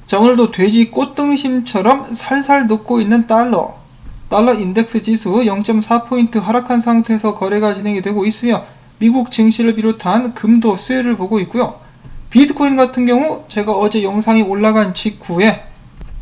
자, 오늘도 돼지 꽃등심처럼 살살 녹고 있는 달러 인덱스 지수 0.4포인트 하락한 상태에서 거래가 진행이 되고 있으며 미국 증시를 비롯한 금도 수혜를 보고 있고요. 비트코인 같은 경우 제가 어제 영상이 올라간 직후에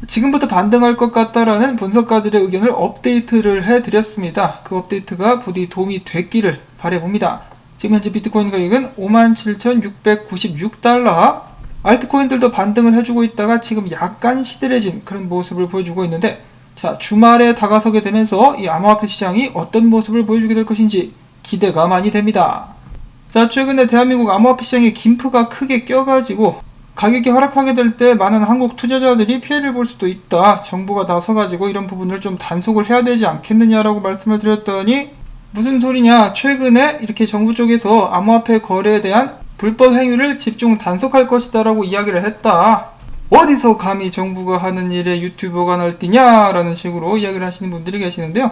지금부터 반등할 것 같다라는 분석가들의 의견을 업데이트를 해드렸습니다. 그 업데이트가 부디 도움이 됐기를 바라봅니다. 지금 현재 비트코인 가격은 57,696달러, 알트코인들도 반등을 해주고 있다가 지금 약간 시들해진 그런 모습을 보여주고 있는데, 자, 주말에 다가서게 되면서 이 암호화폐 시장이 어떤 모습을 보여주게 될 것인지 기대가 많이 됩니다. 자, 최근에 대한민국 암호화폐 시장에 김프가 크게 껴가지고 가격이 하락하게 될 때 많은 한국 투자자들이 피해를 볼 수도 있다, 정부가 나서가지고 이런 부분을 좀 단속을 해야 되지 않겠느냐라고 말씀을 드렸더니, 무슨 소리냐, 최근에 이렇게 정부 쪽에서 암호화폐 거래에 대한 불법 행위를 집중 단속할 것이다 라고 이야기를 했다. 어디서 감히 정부가 하는 일에 유튜버가 날뛰냐 라는 식으로 이야기를 하시는 분들이 계시는데요.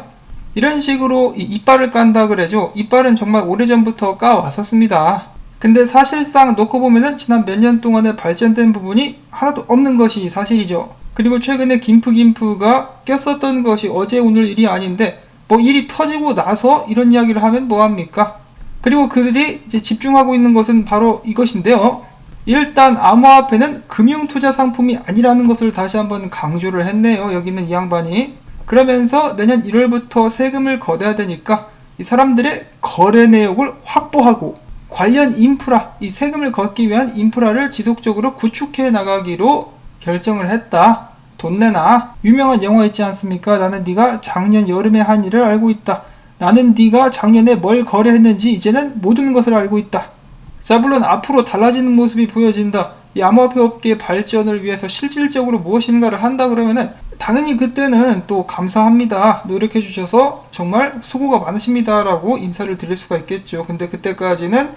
이런 식으로 이빨을 깐다 그래죠. 이빨은 정말 오래전부터 까왔었습니다. 근데 사실상 놓고 보면은 지난 몇 년 동안에 발전된 부분이 하나도 없는 것이 사실이죠. 그리고 최근에 김프가 꼈었던 것이 어제 오늘 일이 아닌데, 뭐 일이 터지고 나서 이런 이야기를 하면 뭐합니까? 그리고 그들이 이제 집중하고 있는 것은 바로 이것인데요. 일단 암호화폐는 금융투자 상품이 아니라는 것을 다시 한번 강조를 했네요. 여기 있는 이 양반이. 그러면서 내년 1월부터 세금을 걷어야 되니까 이 사람들의 거래 내역을 확보하고 관련 인프라, 이 세금을 걷기 위한 인프라를 지속적으로 구축해 나가기로 결정을 했다. 돈 내놔. 유명한 영화 있지 않습니까? 나는 네가 작년 여름에 한 일을 알고 있다. 나는 네가 작년에 뭘 거래했는지 이제는 모든 것을 알고 있다. 자, 물론 앞으로 달라지는 모습이 보여진다. 이 암호화폐 업계의 발전을 위해서 실질적으로 무엇인가를 한다 그러면은 당연히 그때는 또 감사합니다, 노력해 주셔서 정말 수고가 많으십니다 라고 인사를 드릴 수가 있겠죠. 근데 그때까지는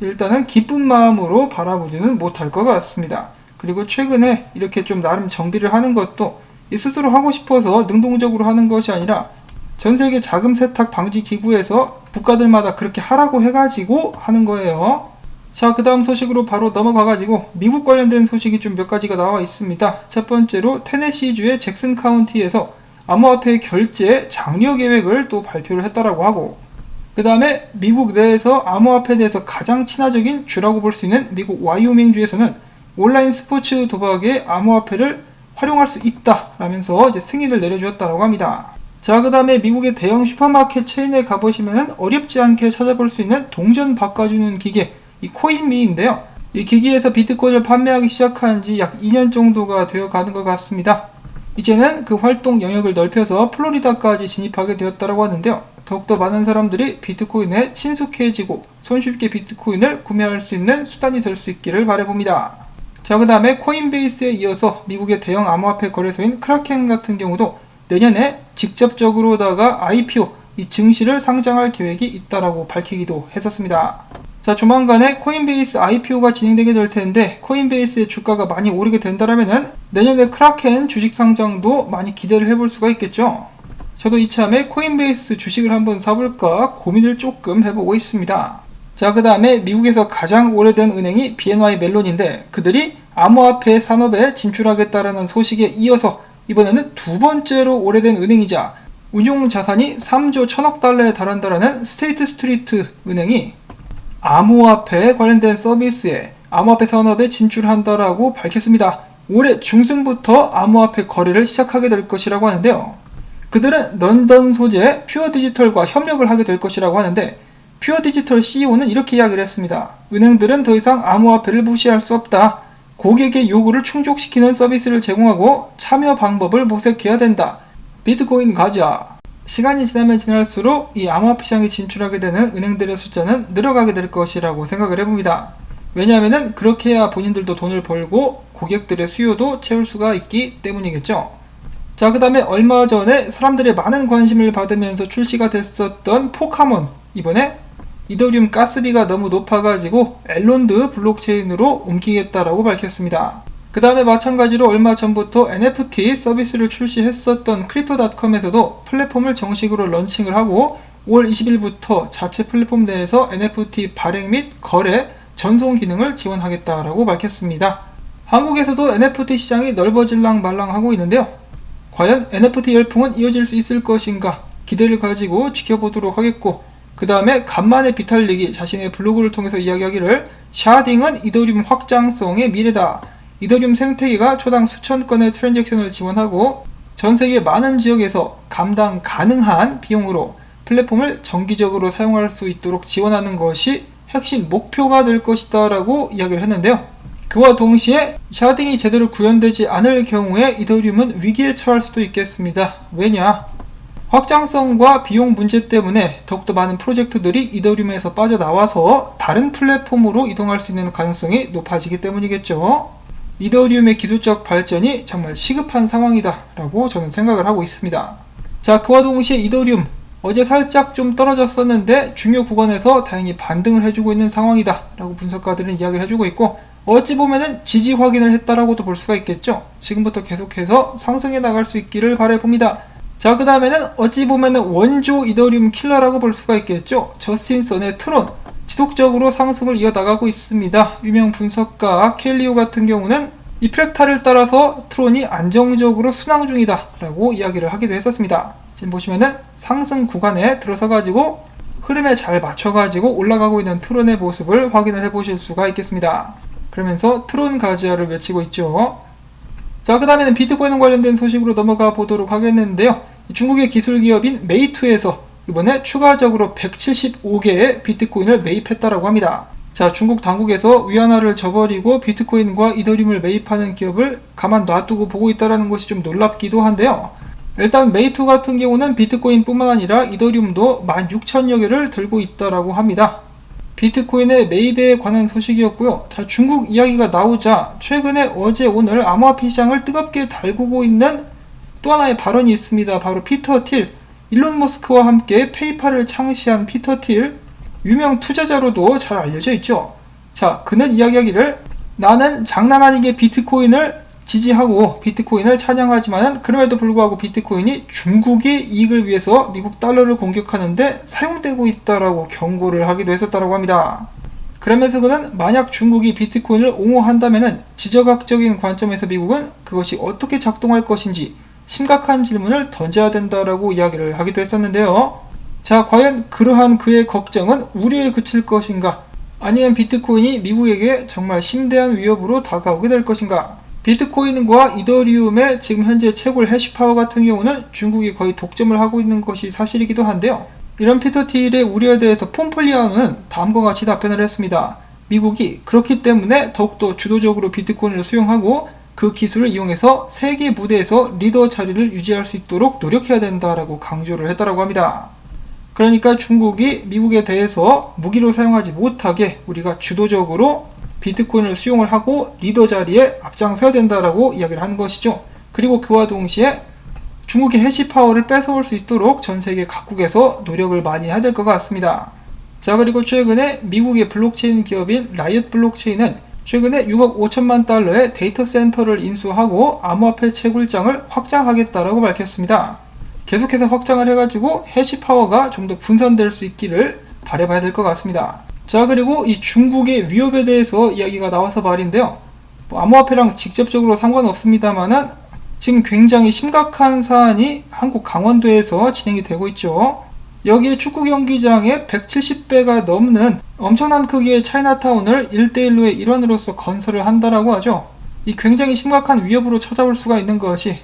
일단은 기쁜 마음으로 바라보지는 못할 것 같습니다. 그리고 최근에 이렇게 좀 나름 정비를 하는 것도 스스로 하고 싶어서 능동적으로 하는 것이 아니라 전세계 자금 세탁 방지 기구에서 국가들마다 그렇게 하라고 해가지고 하는 거예요. 자, 그 다음 소식으로 바로 넘어가가지고 미국 관련된 소식이 좀 몇 가지가 나와 있습니다. 첫 번째로 테네시주의 잭슨 카운티에서 암호화폐 결제 장려 계획을 또 발표를 했다라고 하고, 그 다음에 미국 내에서 암호화폐에 대해서 가장 친화적인 주라고 볼 수 있는 미국 와이오밍주에서는 온라인 스포츠 도박에 암호화폐를 활용할 수 있다 라면서 이제 승인을 내려주었다라고 합니다. 자, 그 다음에 미국의 대형 슈퍼마켓 체인에 가보시면 어렵지 않게 찾아볼 수 있는 동전 바꿔주는 기계, 이 코인미인데요. 이 기기에서 비트코인을 판매하기 시작한 지 약 2년 정도가 되어 가는 것 같습니다. 이제는 그 활동 영역을 넓혀서 플로리다까지 진입하게 되었다고 하는데요. 더욱더 많은 사람들이 비트코인에 친숙해지고 손쉽게 비트코인을 구매할 수 있는 수단이 될 수 있기를 바라봅니다. 자, 그 다음에 코인베이스에 이어서 미국의 대형 암호화폐 거래소인 크라켄 같은 경우도 내년에 직접적으로다가 IPO, 이 증시를 상장할 계획이 있다라고 밝히기도 했었습니다. 자, 조만간에 코인베이스 IPO가 진행되게 될 텐데, 코인베이스의 주가가 많이 오르게 된다라면은 내년에 크라켄 주식 상장도 많이 기대를 해볼 수가 있겠죠. 저도 이참에 코인베이스 주식을 한번 사볼까 고민을 조금 해보고 있습니다. 자, 그 다음에 미국에서 가장 오래된 은행이 BNY 멜론인데, 그들이 암호화폐 산업에 진출하겠다라는 소식에 이어서 이번에는 두 번째로 오래된 은행이자 운용 자산이 3조 1000억 달러에 달한다라는 스테이트 스트리트 은행이 암호화폐 관련된 서비스에 암호화폐 산업에 진출한다라고 밝혔습니다. 올해 중순부터 암호화폐 거래를 시작하게 될 것이라고 하는데요. 그들은 런던 소재 퓨어디지털과 협력을 하게 될 것이라고 하는데, 퓨어디지털 CEO는 이렇게 이야기를 했습니다. 은행들은 더 이상 암호화폐를 무시할 수 없다. 고객의 요구를 충족시키는 서비스를 제공하고 참여 방법을 모색해야 된다. 비트코인 가자. 시간이 지나면 지날수록 이 암호화폐 시장에 진출하게 되는 은행들의 숫자는 늘어가게 될 것이라고 생각을 해봅니다. 왜냐하면 그렇게 해야 본인들도 돈을 벌고 고객들의 수요도 채울 수가 있기 때문이겠죠. 자, 그 다음에 얼마 전에 사람들의 많은 관심을 받으면서 출시가 됐었던 포카몬, 이번에 이더리움 가스비가 너무 높아가지고 엘론드 블록체인으로 옮기겠다라고 밝혔습니다. 그 다음에 마찬가지로 얼마 전부터 NFT 서비스를 출시했었던 크립토닷컴에서도 플랫폼을 정식으로 런칭을 하고 5월 20일부터 자체 플랫폼 내에서 NFT 발행 및 거래, 전송 기능을 지원하겠다라고 밝혔습니다. 한국에서도 NFT 시장이 넓어질랑 말랑하고 있는데요. 과연 NFT 열풍은 이어질 수 있을 것인가 기대를 가지고 지켜보도록 하겠고, 그 다음에 간만에 비탈릭이 자신의 블로그를 통해서 이야기하기를 샤딩은 이더리움 확장성의 미래다. 이더리움 생태계가 초당 수천 건의 트랜잭션을 지원하고 전세계 많은 지역에서 감당 가능한 비용으로 플랫폼을 정기적으로 사용할 수 있도록 지원하는 것이 핵심 목표가 될 것이다 라고 이야기를 했는데요. 그와 동시에 샤딩이 제대로 구현되지 않을 경우에 이더리움은 위기에 처할 수도 있겠습니다. 왜냐? 확장성과 비용 문제 때문에 더욱더 많은 프로젝트들이 이더리움에서 빠져나와서 다른 플랫폼으로 이동할 수 있는 가능성이 높아지기 때문이겠죠. 이더리움의 기술적 발전이 정말 시급한 상황이다 라고 저는 생각을 하고 있습니다. 자, 그와 동시에 이더리움 어제 살짝 좀 떨어졌었는데 중요 구간에서 다행히 반등을 해주고 있는 상황이다 라고 분석가들은 이야기를 해주고 있고, 어찌 보면은 지지 확인을 했다라고도 볼 수가 있겠죠. 지금부터 계속해서 상승해 나갈 수 있기를 바라봅니다. 자, 그 다음에는 어찌 보면은 원조 이더리움 킬러라고 볼 수가 있겠죠. 저스틴 선의 트론 지속적으로 상승을 이어나가고 있습니다. 유명 분석가 켈리오 같은 경우는 이 프랙탈을 따라서 트론이 안정적으로 순항 중이다 라고 이야기를 하기도 했었습니다. 지금 보시면은 상승 구간에 들어서 가지고 흐름에 잘 맞춰 가지고 올라가고 있는 트론의 모습을 확인을 해 보실 수가 있겠습니다. 그러면서 트론 가지아를 외치고 있죠. 자, 그 다음에는 비트코인 관련된 소식으로 넘어가 보도록 하겠는데요. 중국의 기술 기업인 메이투에서 이번에 추가적으로 175개의 비트코인을 매입했다라고 합니다. 자, 중국 당국에서 위안화를 저버리고 비트코인과 이더리움을 매입하는 기업을 가만 놔두고 보고 있다는 것이 좀 놀랍기도 한데요. 일단 메이투 같은 경우는 비트코인 뿐만 아니라 이더리움도 16,000여 개를 들고 있다라고 합니다. 비트코인의 매입에 관한 소식이었고요. 자, 중국 이야기가 나오자 최근에 어제 오늘 암호화폐 시장을 뜨겁게 달구고 있는 또 하나의 발언이 있습니다. 바로 피터 틸, 일론 머스크와 함께 페이팔을 창시한 피터 틸, 유명 투자자로도 잘 알려져 있죠. 자, 그는 이야기하기를 나는 장난 아니게 비트코인을 지지하고 비트코인을 찬양하지만 그럼에도 불구하고 비트코인이 중국의 이익을 위해서 미국 달러를 공격하는데 사용되고 있다라고 경고를 하기도 했었다고 합니다. 그러면서 그는 만약 중국이 비트코인을 옹호한다면 지정학적인 관점에서 미국은 그것이 어떻게 작동할 것인지 심각한 질문을 던져야 된다라고 이야기를 하기도 했었는데요. 자, 과연 그러한 그의 걱정은 우려에 그칠 것인가? 아니면 비트코인이 미국에게 정말 심대한 위협으로 다가오게 될 것인가? 비트코인과 이더리움의 지금 현재 채굴 해시파워 같은 경우는 중국이 거의 독점을 하고 있는 것이 사실이기도 한데요. 이런 피터 틸의 우려에 대해서 폼폴리아노는 다음과 같이 답변을 했습니다. 미국이 그렇기 때문에 더욱더 주도적으로 비트코인을 수용하고 그 기술을 이용해서 세계 무대에서 리더 자리를 유지할 수 있도록 노력해야 된다라고 강조를 했다고 합니다. 그러니까 중국이 미국에 대해서 무기로 사용하지 못하게 우리가 주도적으로 비트코인을 수용을 하고 리더 자리에 앞장서야 된다라고 이야기를 하는 것이죠. 그리고 그와 동시에 중국의 해시파워를 뺏어올 수 있도록 전 세계 각국에서 노력을 많이 해야 될 것 같습니다. 자, 그리고 최근에 미국의 블록체인 기업인 라이엇 블록체인은 최근에 6억 5천만 달러의 데이터 센터를 인수하고 암호화폐 채굴장을 확장하겠다라고 밝혔습니다. 계속해서 확장을 해가지고 해시파워가 좀 더 분산될 수 있기를 바라봐야 될 것 같습니다. 자, 그리고 이 중국의 위협에 대해서 이야기가 나와서 말인데요. 암호화폐랑 직접적으로 상관없습니다만은 지금 굉장히 심각한 사안이 한국 강원도에서 진행이 되고 있죠. 여기에 축구 경기장에 170배가 넘는 엄청난 크기의 차이나타운을 1대1로의 일원으로서 건설을 한다라고 하죠. 이 굉장히 심각한 위협으로 찾아올 수가 있는 것이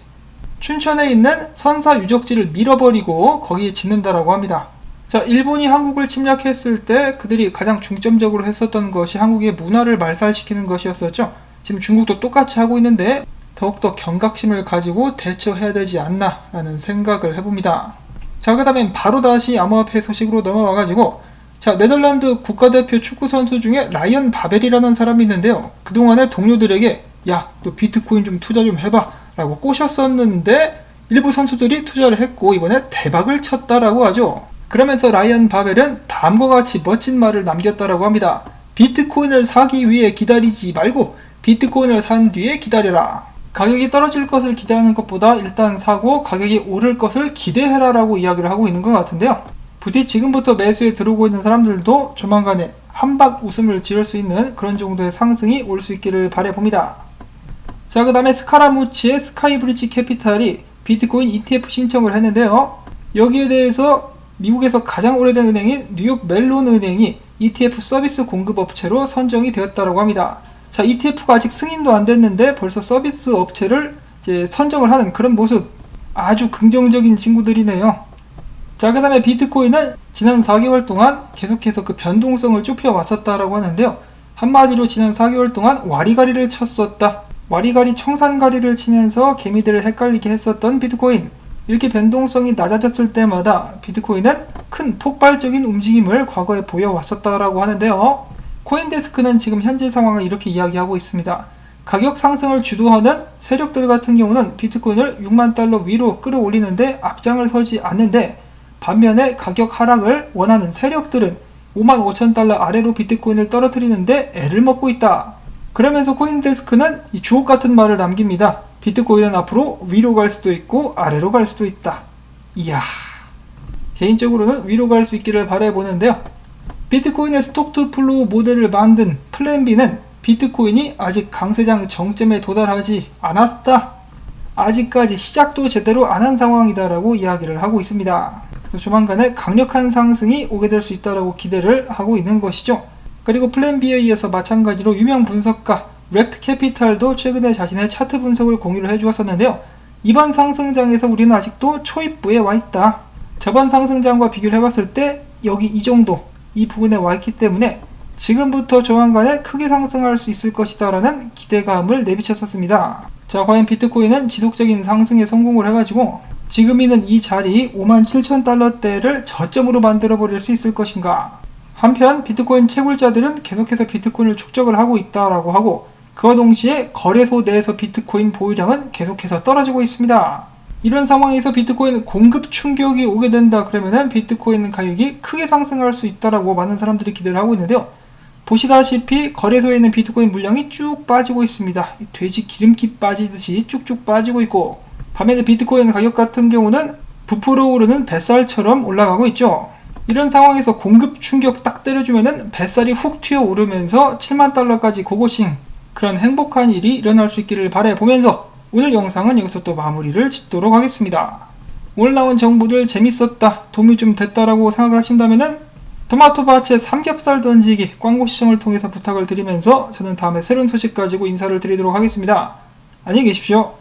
춘천에 있는 선사 유적지를 밀어버리고 거기에 짓는다라고 합니다. 자, 일본이 한국을 침략했을 때 그들이 가장 중점적으로 했었던 것이 한국의 문화를 말살시키는 것이었었죠. 지금 중국도 똑같이 하고 있는데 더욱더 경각심을 가지고 대처해야 되지 않나 라는 생각을 해봅니다. 자, 그 다음엔 바로 다시 암호화폐 소식으로 넘어와가지고, 자, 네덜란드 국가대표 축구선수 중에 라이언 바벨이라는 사람이 있는데요. 그동안에 동료들에게 야, 너 비트코인 좀 투자 좀 해봐 라고 꼬셨었는데 일부 선수들이 투자를 했고 이번에 대박을 쳤다라고 하죠. 그러면서 라이언 바벨은 다음과 같이 멋진 말을 남겼다라고 합니다. 비트코인을 사기 위해 기다리지 말고 비트코인을 산 뒤에 기다려라. 가격이 떨어질 것을 기대하는 것보다 일단 사고 가격이 오를 것을 기대해라 라고 이야기를 하고 있는 것 같은데요. 부디 지금부터 매수에 들어오고 있는 사람들도 조만간에 한박 웃음을 지을 수 있는 그런 정도의 상승이 올 수 있기를 바라봅니다. 자, 그 다음에 스카라무치의 스카이브리지 캐피탈이 비트코인 ETF 신청을 했는데요. 여기에 대해서 미국에서 가장 오래된 은행인 뉴욕 멜론 은행이 ETF 서비스 공급업체로 선정이 되었다고 합니다. 자, ETF가 아직 승인도 안 됐는데 벌써 서비스 업체를 이제 선정을 하는 그런 모습, 아주 긍정적인 친구들이네요. 자, 그 다음에 비트코인은 지난 4개월 동안 계속해서 그 변동성을 좁혀왔었다라고 하는데요. 한마디로 지난 4개월 동안 와리가리를 쳤었다. 와리가리 청산가리를 치면서 개미들을 헷갈리게 했었던 비트코인. 이렇게 변동성이 낮아졌을 때마다 비트코인은 큰 폭발적인 움직임을 과거에 보여왔었다라고 하는데요. 코인데스크는 지금 현재 상황을 이렇게 이야기하고 있습니다. 가격 상승을 주도하는 세력들 같은 경우는 비트코인을 6만 달러 위로 끌어올리는데 앞장을 서지 않는데, 반면에 가격 하락을 원하는 세력들은 5만 5천 달러 아래로 비트코인을 떨어뜨리는데 애를 먹고 있다. 그러면서 코인데스크는 이 주옥 같은 말을 남깁니다. 비트코인은 앞으로 위로 갈 수도 있고 아래로 갈 수도 있다. 이야, 개인적으로는 위로 갈 수 있기를 바라보는데요. 비트코인의 스톡 투 플로우 모델을 만든 플랜 B는 비트코인이 아직 강세장 정점에 도달하지 않았다. 아직까지 시작도 제대로 안 한 상황이다라고 이야기를 하고 있습니다. 그래서 조만간에 강력한 상승이 오게 될 수 있다라고 기대를 하고 있는 것이죠. 그리고 플랜 B에 이어서 마찬가지로 유명 분석가 렉트 캐피탈도 최근에 자신의 차트 분석을 공유를 해주었었는데요. 이번 상승장에서 우리는 아직도 초입부에 와 있다. 저번 상승장과 비교를 해봤을 때 여기 이 정도, 이 부분에 와 있기 때문에 지금부터 조만간에 크게 상승할 수 있을 것이다 라는 기대감을 내비쳤었습니다. 자, 과연 비트코인은 지속적인 상승에 성공을 해가지고 지금 있는 이 자리 57,000달러대를 저점으로 만들어 버릴 수 있을 것인가. 한편 비트코인 채굴자들은 계속해서 비트코인을 축적을 하고 있다라고 하고, 그와 동시에 거래소 내에서 비트코인 보유량은 계속해서 떨어지고 있습니다. 이런 상황에서 비트코인 공급 충격이 오게 된다 그러면은 비트코인 가격이 크게 상승할 수 있다라고 많은 사람들이 기대를 하고 있는데요. 보시다시피 거래소에 있는 비트코인 물량이 쭉 빠지고 있습니다. 돼지 기름기 빠지듯이 쭉쭉 빠지고 있고, 반면에 비트코인 가격 같은 경우는 부풀어 오르는 뱃살처럼 올라가고 있죠. 이런 상황에서 공급 충격 딱 때려주면은 뱃살이 훅 튀어 오르면서 7만 달러까지 고고싱, 그런 행복한 일이 일어날 수 있기를 바라보면서 오늘 영상은 여기서 또 마무리를 짓도록 하겠습니다. 오늘 나온 정보들 재밌었다, 도움이 좀 됐다라고 생각을 하신다면은 토마토밭에 삼겹살 던지기 광고 시청을 통해서 부탁을 드리면서 저는 다음에 새로운 소식 가지고 인사를 드리도록 하겠습니다. 안녕히 계십시오.